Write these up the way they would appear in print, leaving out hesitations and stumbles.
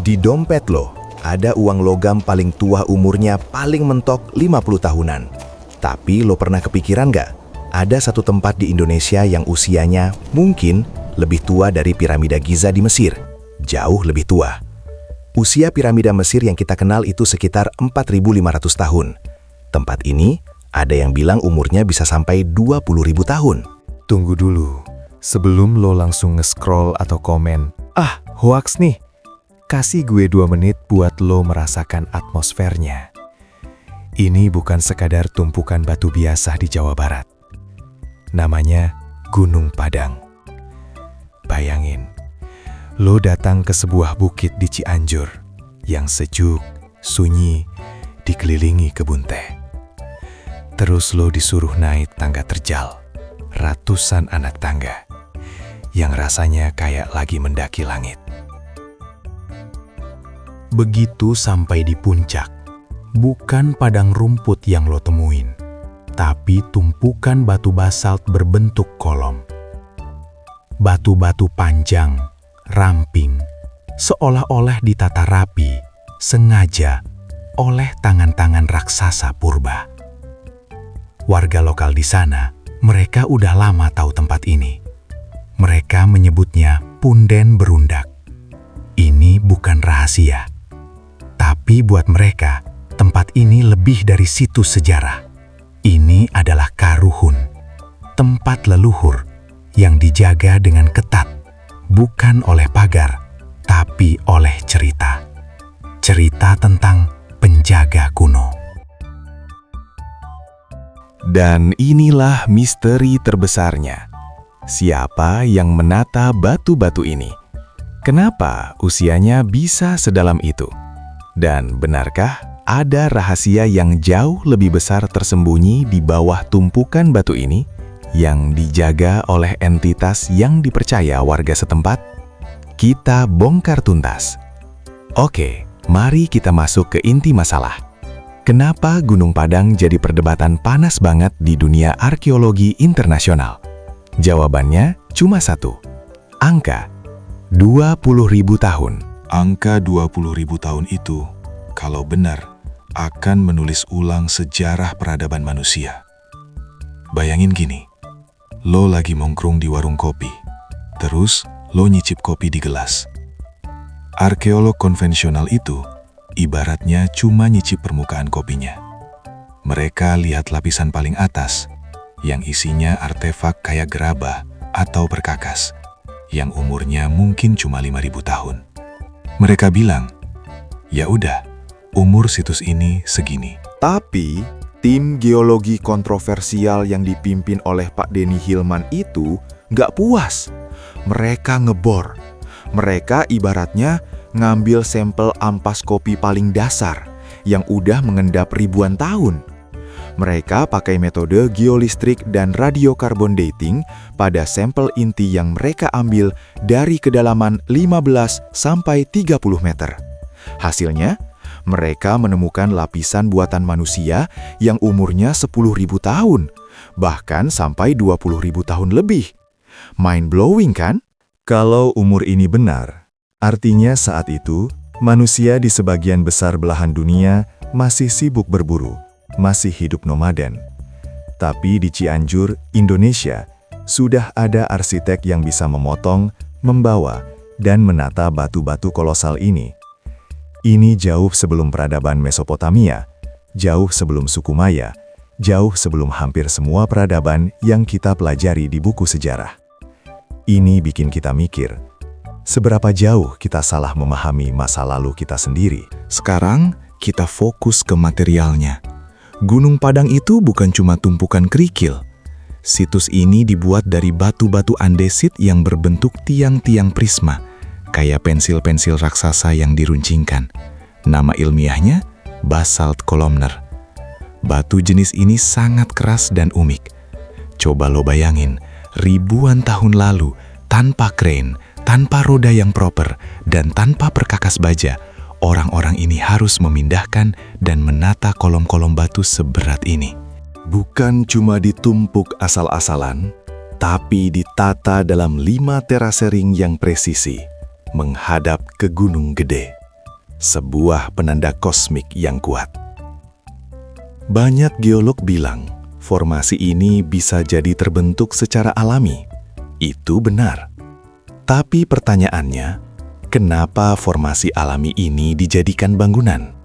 Di dompet lo, ada uang logam paling tua umurnya paling mentok 50 tahunan. Tapi lo pernah kepikiran nggak? Ada satu tempat di Indonesia yang usianya mungkin lebih tua dari piramida Giza di Mesir. Jauh lebih tua. Usia piramida Mesir yang kita kenal itu sekitar 4.500 tahun. Tempat ini ada yang bilang umurnya bisa sampai 20.000 tahun. Tunggu dulu, sebelum lo langsung nge-scroll atau komen, hoax nih. Kasih gue 2 menit buat lo merasakan atmosfernya. Ini bukan sekadar tumpukan batu biasa di Jawa Barat. Namanya Gunung Padang. Bayangin, lo datang ke sebuah bukit di Cianjur yang sejuk, sunyi, dikelilingi kebun teh. Terus lo disuruh naik tangga terjal, ratusan anak tangga, yang rasanya kayak lagi mendaki langit. Begitu sampai di puncak, bukan padang rumput yang lo temuin, tapi tumpukan batu basalt berbentuk kolom. Batu-batu panjang, ramping, seolah-olah ditata rapi, sengaja oleh tangan-tangan raksasa purba. Warga lokal di sana, mereka udah lama tahu tempat ini. Mereka menyebutnya Punden Berundak. Ini bukan rahasia. Tapi buat mereka, tempat ini lebih dari situs sejarah. Ini adalah Karuhun, tempat leluhur yang dijaga dengan ketat, bukan oleh pagar, tapi oleh cerita. Cerita tentang penjaga kuno. Dan inilah misteri terbesarnya. Siapa yang menata batu-batu ini? Kenapa usianya bisa sedalam itu? Dan benarkah ada rahasia yang jauh lebih besar tersembunyi di bawah tumpukan batu ini yang dijaga oleh entitas yang dipercaya warga setempat? Kita bongkar tuntas. Oke, mari kita masuk ke inti masalah. Kenapa Gunung Padang jadi perdebatan panas banget di dunia arkeologi internasional? Jawabannya cuma satu. Angka 20.000 tahun. Angka 20.000 tahun itu, kalau benar, akan menulis ulang sejarah peradaban manusia. Bayangin gini, lo lagi nongkrong di warung kopi, terus lo nyicip kopi di gelas. Arkeolog konvensional itu, ibaratnya cuma nyicip permukaan kopinya. Mereka lihat lapisan paling atas, yang isinya artefak kayak gerabah atau perkakas, yang umurnya mungkin cuma 5.000 tahun. Mereka bilang, ya udah, umur situs ini segini. Tapi, tim geologi kontroversial yang dipimpin oleh Pak Denny Hilman itu nggak puas. Mereka ngebor. Mereka ibaratnya ngambil sampel ampas kopi paling dasar yang udah mengendap ribuan tahun. Mereka pakai metode geolistrik dan radiokarbon dating pada sampel inti yang mereka ambil dari kedalaman 15 sampai 30 meter. Hasilnya, mereka menemukan lapisan buatan manusia yang umurnya 10.000 tahun, bahkan sampai 20.000 tahun lebih. Mind-blowing kan? Kalau umur ini benar, artinya saat itu, manusia di sebagian besar belahan dunia masih sibuk berburu, masih hidup nomaden. Tapi di Cianjur, Indonesia, sudah ada arsitek yang bisa memotong, membawa, dan menata batu-batu kolosal ini. Ini jauh sebelum peradaban Mesopotamia, jauh sebelum suku Maya, jauh sebelum hampir semua peradaban yang kita pelajari di buku sejarah. Ini bikin kita mikir, seberapa jauh kita salah memahami masa lalu kita sendiri. Sekarang, kita fokus ke materialnya. Gunung Padang itu bukan cuma tumpukan kerikil. Situs ini dibuat dari batu-batu andesit yang berbentuk tiang-tiang prisma, kayak pensil-pensil raksasa yang diruncingkan. Nama ilmiahnya, basalt columnar. Batu jenis ini sangat keras dan unik. Coba lo bayangin, ribuan tahun lalu, tanpa crane, tanpa roda yang proper, dan tanpa perkakas baja, orang-orang ini harus memindahkan dan menata kolom-kolom batu seberat ini. Bukan cuma ditumpuk asal-asalan, tapi ditata dalam 5 terasering yang presisi, menghadap ke Gunung Gede. sebuah penanda kosmik yang kuat. Banyak geolog bilang, formasi ini bisa jadi terbentuk secara alami. Itu benar. Tapi pertanyaannya, kenapa formasi alami ini dijadikan bangunan?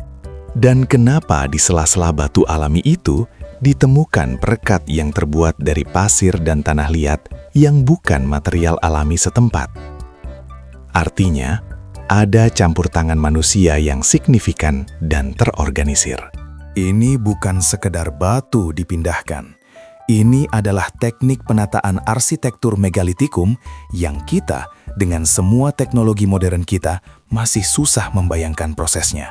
Dan kenapa di sela-sela batu alami itu ditemukan perekat yang terbuat dari pasir dan tanah liat yang bukan material alami setempat? Artinya, ada campur tangan manusia yang signifikan dan terorganisir. Ini bukan sekedar batu dipindahkan. Ini adalah teknik penataan arsitektur megalitikum yang kita, dengan semua teknologi modern kita, masih susah membayangkan prosesnya.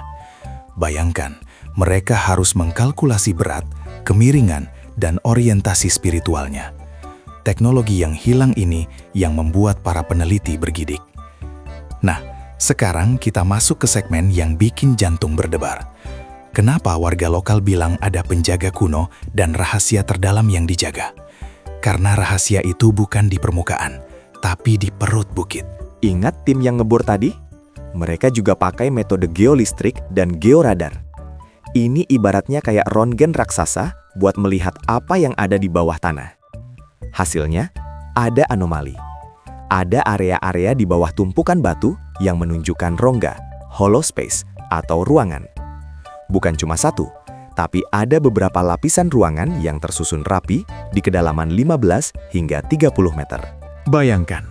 Bayangkan, mereka harus mengkalkulasi berat, kemiringan, dan orientasi spiritualnya. Teknologi yang hilang ini yang membuat para peneliti bergidik. Nah, sekarang kita masuk ke segmen yang bikin jantung berdebar. Kenapa warga lokal bilang ada penjaga kuno dan rahasia terdalam yang dijaga? Karena rahasia itu bukan di permukaan, tapi di perut bukit. Ingat tim yang ngebor tadi? Mereka juga pakai metode geolistrik dan georadar. Ini ibaratnya kayak röntgen raksasa buat melihat apa yang ada di bawah tanah. Hasilnya, ada anomali. Ada area-area di bawah tumpukan batu yang menunjukkan rongga, hollow space, atau ruangan. Bukan cuma satu, tapi ada beberapa lapisan ruangan yang tersusun rapi di kedalaman 15 hingga 30 meter. Bayangkan,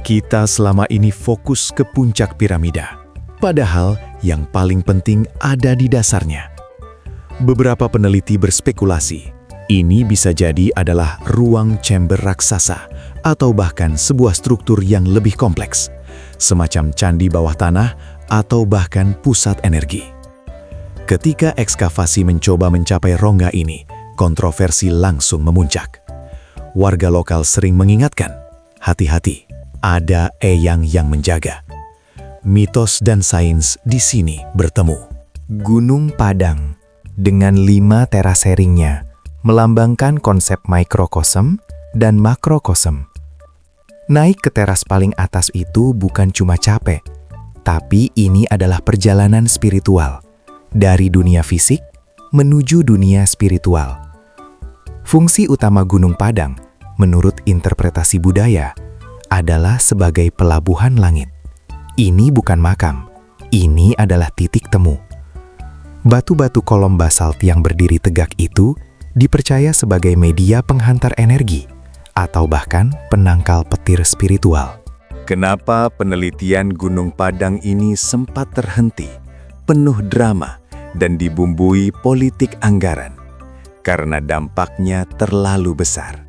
kita selama ini fokus ke puncak piramida, padahal yang paling penting ada di dasarnya. Beberapa peneliti berspekulasi, ini bisa jadi adalah ruang chamber raksasa atau bahkan sebuah struktur yang lebih kompleks, semacam candi bawah tanah atau bahkan pusat energi. Ketika ekskavasi mencoba mencapai rongga ini, kontroversi langsung memuncak. Warga lokal sering mengingatkan, hati-hati, ada eyang yang menjaga. Mitos dan sains di sini bertemu. Gunung Padang dengan 5 teraseringnya melambangkan konsep mikrokosm dan makrokosm. Naik ke teras paling atas itu bukan cuma capek, tapi ini adalah perjalanan spiritual dari dunia fisik menuju dunia spiritual. Fungsi utama Gunung Padang, menurut interpretasi budaya, adalah sebagai pelabuhan langit. Ini bukan makam, ini adalah titik temu. Batu-batu kolom basalt yang berdiri tegak itu dipercaya sebagai media penghantar energi atau bahkan penangkal petir spiritual. Kenapa penelitian Gunung Padang ini sempat terhenti, penuh drama, dan dibumbui politik anggaran? Karena dampaknya terlalu besar.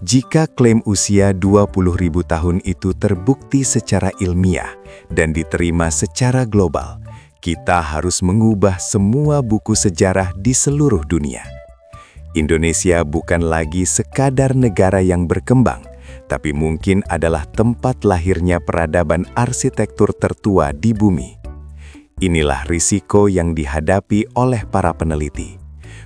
Jika klaim usia 20.000 tahun itu terbukti secara ilmiah dan diterima secara global, kita harus mengubah semua buku sejarah di seluruh dunia. Indonesia bukan lagi sekadar negara yang berkembang, tapi mungkin adalah tempat lahirnya peradaban arsitektur tertua di bumi. Inilah risiko yang dihadapi oleh para peneliti.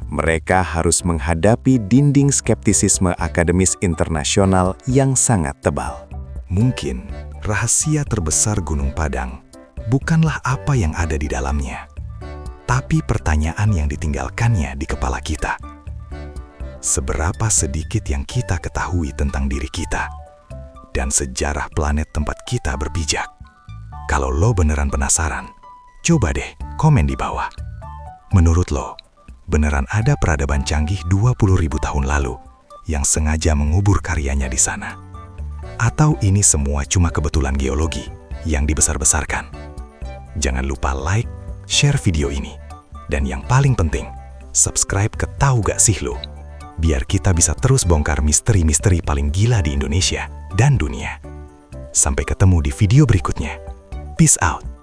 Mereka harus menghadapi dinding skeptisisme akademis internasional yang sangat tebal. Mungkin rahasia terbesar Gunung Padang bukanlah apa yang ada di dalamnya, tapi pertanyaan yang ditinggalkannya di kepala kita. Seberapa sedikit yang kita ketahui tentang diri kita dan sejarah planet tempat kita berpijak? Kalau lo beneran penasaran, coba deh komen di bawah. Menurut lo, beneran ada peradaban canggih 20.000 tahun lalu yang sengaja mengubur karyanya di sana? Atau ini semua cuma kebetulan geologi yang dibesar-besarkan? Jangan lupa like, share video ini. Dan yang paling penting, subscribe ke Tahu Gak Sih Lo, biar kita bisa terus bongkar misteri-misteri paling gila di Indonesia dan dunia. Sampai ketemu di video berikutnya. Peace out.